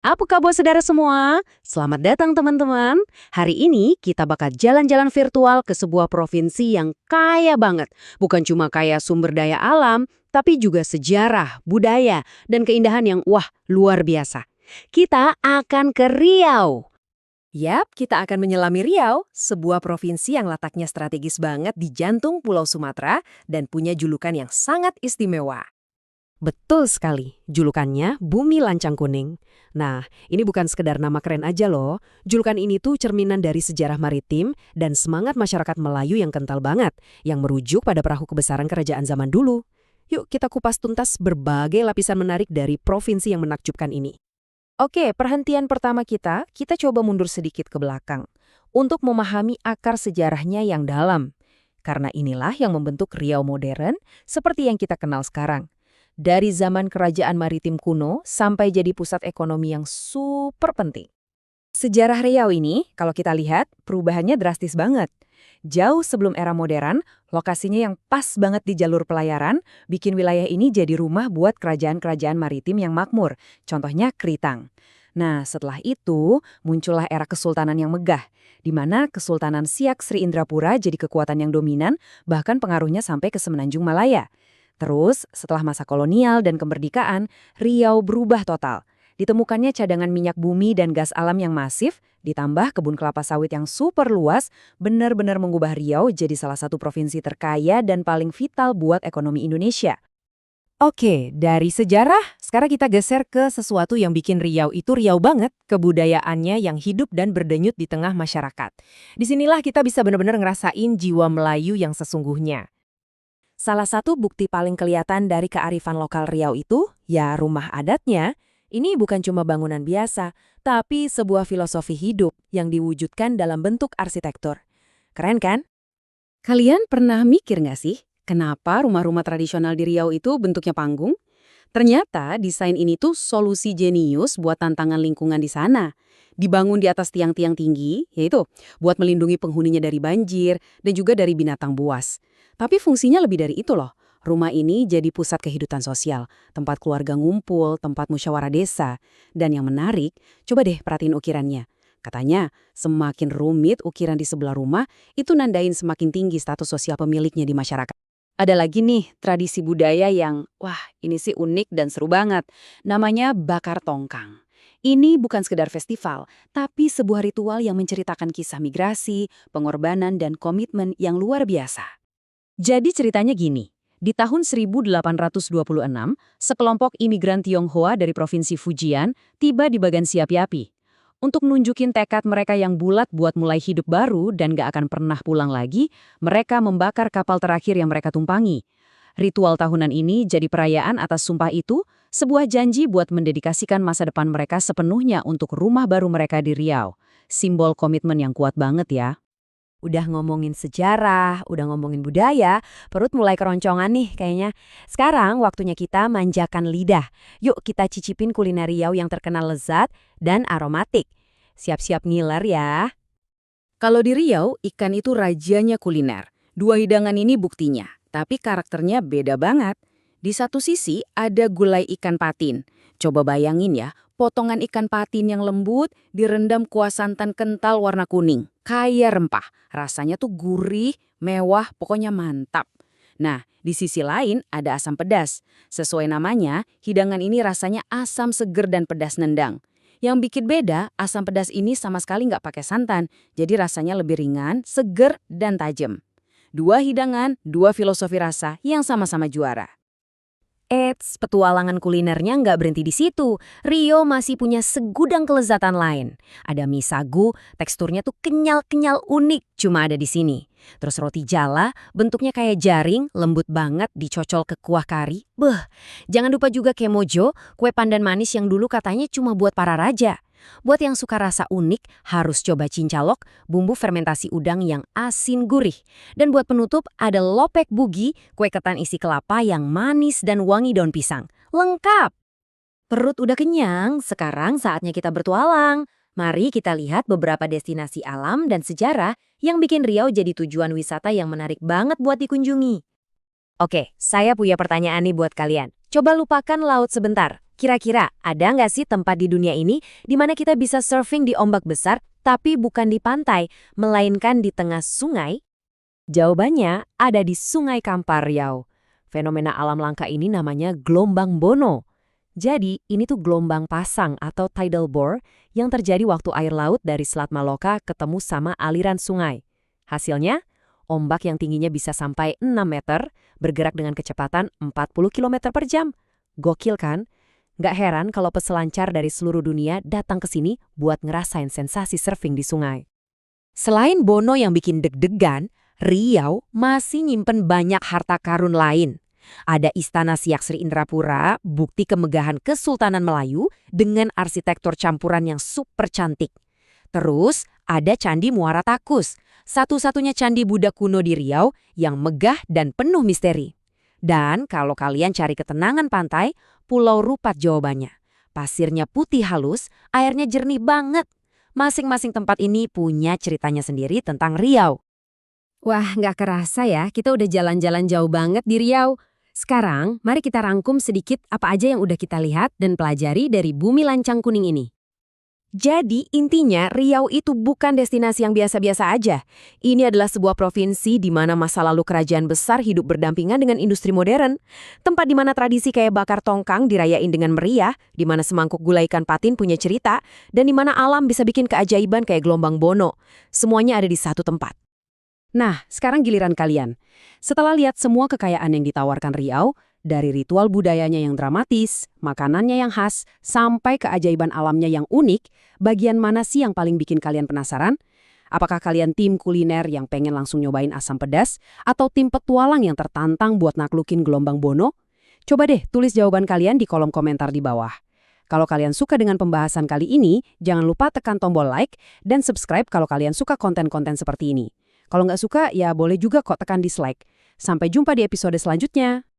Apa kabar saudara semua? Selamat datang teman-teman. Hari ini kita bakal jalan-jalan virtual ke sebuah provinsi yang kaya banget. Bukan cuma kaya sumber daya alam, tapi juga sejarah, budaya, dan keindahan yang wah luar biasa. Kita akan ke Riau. Yap, kita akan menyelami Riau, sebuah provinsi yang letaknya strategis banget di jantung Pulau Sumatera dan punya julukan yang sangat istimewa. Betul sekali, julukannya Bumi Lancang Kuning. Nah, ini bukan sekedar nama keren aja loh. Julukan ini tuh cerminan dari sejarah maritim dan semangat masyarakat Melayu yang kental banget, yang merujuk pada perahu kebesaran kerajaan zaman dulu. Yuk kita kupas tuntas berbagai lapisan menarik dari provinsi yang menakjubkan ini. Oke, perhentian pertama kita coba mundur sedikit ke belakang untuk memahami akar sejarahnya yang dalam. Karena inilah yang membentuk Riau modern seperti yang kita kenal sekarang. Dari zaman kerajaan maritim kuno sampai jadi pusat ekonomi yang super penting. Sejarah Riau ini, kalau kita lihat, perubahannya drastis banget. Jauh sebelum era modern, lokasinya yang pas banget di jalur pelayaran, bikin wilayah ini jadi rumah buat kerajaan-kerajaan maritim yang makmur, contohnya Kritang. Nah, setelah itu, muncullah era kesultanan yang megah, di mana Kesultanan Siak Sri Indrapura jadi kekuatan yang dominan, bahkan pengaruhnya sampai ke Semenanjung Malaya. Terus, setelah masa kolonial dan kemerdekaan, Riau berubah total. Ditemukannya cadangan minyak bumi dan gas alam yang masif, ditambah kebun kelapa sawit yang super luas, benar-benar mengubah Riau jadi salah satu provinsi terkaya dan paling vital buat ekonomi Indonesia. Oke, dari sejarah, sekarang kita geser ke sesuatu yang bikin Riau itu Riau banget, kebudayaannya yang hidup dan berdenyut di tengah masyarakat. Disinilah kita bisa benar-benar ngerasain jiwa Melayu yang sesungguhnya. Salah satu bukti paling kelihatan dari kearifan lokal Riau itu, ya rumah adatnya. Ini bukan cuma bangunan biasa, tapi sebuah filosofi hidup yang diwujudkan dalam bentuk arsitektur. Keren kan? Kalian pernah mikir nggak sih, kenapa rumah-rumah tradisional di Riau itu bentuknya panggung? Ternyata desain ini tuh solusi jenius buat tantangan lingkungan di sana. Dibangun di atas tiang-tiang tinggi, yaitu buat melindungi penghuninya dari banjir dan juga dari binatang buas. Tapi fungsinya lebih dari itu loh. Rumah ini jadi pusat kehidupan sosial, tempat keluarga ngumpul, tempat musyawarah desa. Dan yang menarik, coba deh perhatiin ukirannya. Katanya, semakin rumit ukiran di sebelah rumah, itu nandain semakin tinggi status sosial pemiliknya di masyarakat. Ada lagi nih, tradisi budaya yang, wah ini sih unik dan seru banget. Namanya bakar tongkang. Ini bukan sekedar festival, tapi sebuah ritual yang menceritakan kisah migrasi, pengorbanan, dan komitmen yang luar biasa. Jadi ceritanya gini, di tahun 1826, sekelompok imigran Tionghoa dari provinsi Fujian tiba di bagan Siapi-api. Untuk nunjukin tekad mereka yang bulat buat mulai hidup baru dan gak akan pernah pulang lagi, mereka membakar kapal terakhir yang mereka tumpangi. Ritual tahunan ini jadi perayaan atas sumpah itu, sebuah janji buat mendedikasikan masa depan mereka sepenuhnya untuk rumah baru mereka di Riau. Simbol komitmen yang kuat banget ya. Udah ngomongin sejarah, udah ngomongin budaya, perut mulai keroncongan nih kayaknya. Sekarang waktunya kita manjakan lidah. Yuk kita cicipin kuliner Riau yang terkenal lezat dan aromatik. Siap-siap ngiler ya. Kalau di Riau, ikan itu rajanya kuliner. Dua hidangan ini buktinya, tapi karakternya beda banget. Di satu sisi ada gulai ikan patin. Coba bayangin ya, potongan ikan patin yang lembut direndam kuah santan kental warna kuning. Kaya rempah, rasanya tuh gurih, mewah, pokoknya mantap. Nah, di sisi lain ada asam pedas. Sesuai namanya, hidangan ini rasanya asam seger dan pedas nendang. Yang bikin beda, asam pedas ini sama sekali nggak pakai santan, jadi rasanya lebih ringan, seger, dan tajam. Dua hidangan, dua filosofi rasa yang sama-sama juara. Eits, petualangan kulinernya nggak berhenti di situ. Rio masih punya segudang kelezatan lain. Ada mie sagu, teksturnya tuh kenyal-kenyal unik, cuma ada di sini. Terus roti jala, bentuknya kayak jaring, lembut banget, dicocol ke kuah kari. Jangan lupa juga kemojo, kue pandan manis yang dulu katanya cuma buat para raja. Buat yang suka rasa unik, harus coba cincalok, bumbu fermentasi udang yang asin gurih. Dan buat penutup, ada lopek bugi, kue ketan isi kelapa yang manis dan wangi daun pisang. Lengkap! Perut udah kenyang, sekarang saatnya kita bertualang. Mari kita lihat beberapa destinasi alam dan sejarah yang bikin Riau jadi tujuan wisata yang menarik banget buat dikunjungi. Oke, saya punya pertanyaan nih buat kalian. Coba lupakan laut sebentar. Kira-kira ada nggak sih tempat di dunia ini di mana kita bisa surfing di ombak besar, tapi bukan di pantai, melainkan di tengah sungai? Jawabannya ada di Sungai Kampar Riau. Fenomena alam langka ini namanya gelombang Bono. Jadi, ini tuh gelombang pasang atau tidal bore yang terjadi waktu air laut dari Selat Malaka ketemu sama aliran sungai. Hasilnya, ombak yang tingginya bisa sampai 6 meter, bergerak dengan kecepatan 40 km per jam. Gokil kan? Nggak heran kalau peselancar dari seluruh dunia datang ke sini buat ngerasain sensasi surfing di sungai. Selain Bono yang bikin deg-degan, Riau masih nyimpen banyak harta karun lain. Ada Istana Siak Sri Indrapura, bukti kemegahan Kesultanan Melayu dengan arsitektur campuran yang super cantik. Terus ada Candi Muara Takus, satu-satunya candi Buddha kuno di Riau yang megah dan penuh misteri. Dan kalau kalian cari ketenangan pantai, Pulau Rupat jawabannya. Pasirnya putih halus, airnya jernih banget. Masing-masing tempat ini punya ceritanya sendiri tentang Riau. Wah, nggak kerasa ya, kita udah jalan-jalan jauh banget di Riau. Sekarang, mari kita rangkum sedikit apa aja yang udah kita lihat dan pelajari dari Bumi Lancang Kuning ini. Jadi intinya Riau itu bukan destinasi yang biasa-biasa aja. Ini adalah sebuah provinsi di mana masa lalu kerajaan besar hidup berdampingan dengan industri modern. Tempat di mana tradisi kayak bakar tongkang dirayain dengan meriah, di mana semangkuk gulai ikan patin punya cerita, dan di mana alam bisa bikin keajaiban kayak gelombang Bono. Semuanya ada di satu tempat. Nah, sekarang giliran kalian. Setelah lihat semua kekayaan yang ditawarkan Riau, dari ritual budayanya yang dramatis, makanannya yang khas, sampai keajaiban alamnya yang unik, bagian mana sih yang paling bikin kalian penasaran? Apakah kalian tim kuliner yang pengen langsung nyobain asam pedas, atau tim petualang yang tertantang buat naklukin gelombang Bono? Coba deh tulis jawaban kalian di kolom komentar di bawah. Kalau kalian suka dengan pembahasan kali ini, jangan lupa tekan tombol like dan subscribe kalau kalian suka konten-konten seperti ini. Kalau nggak suka, ya boleh juga kok tekan dislike. Sampai jumpa di episode selanjutnya.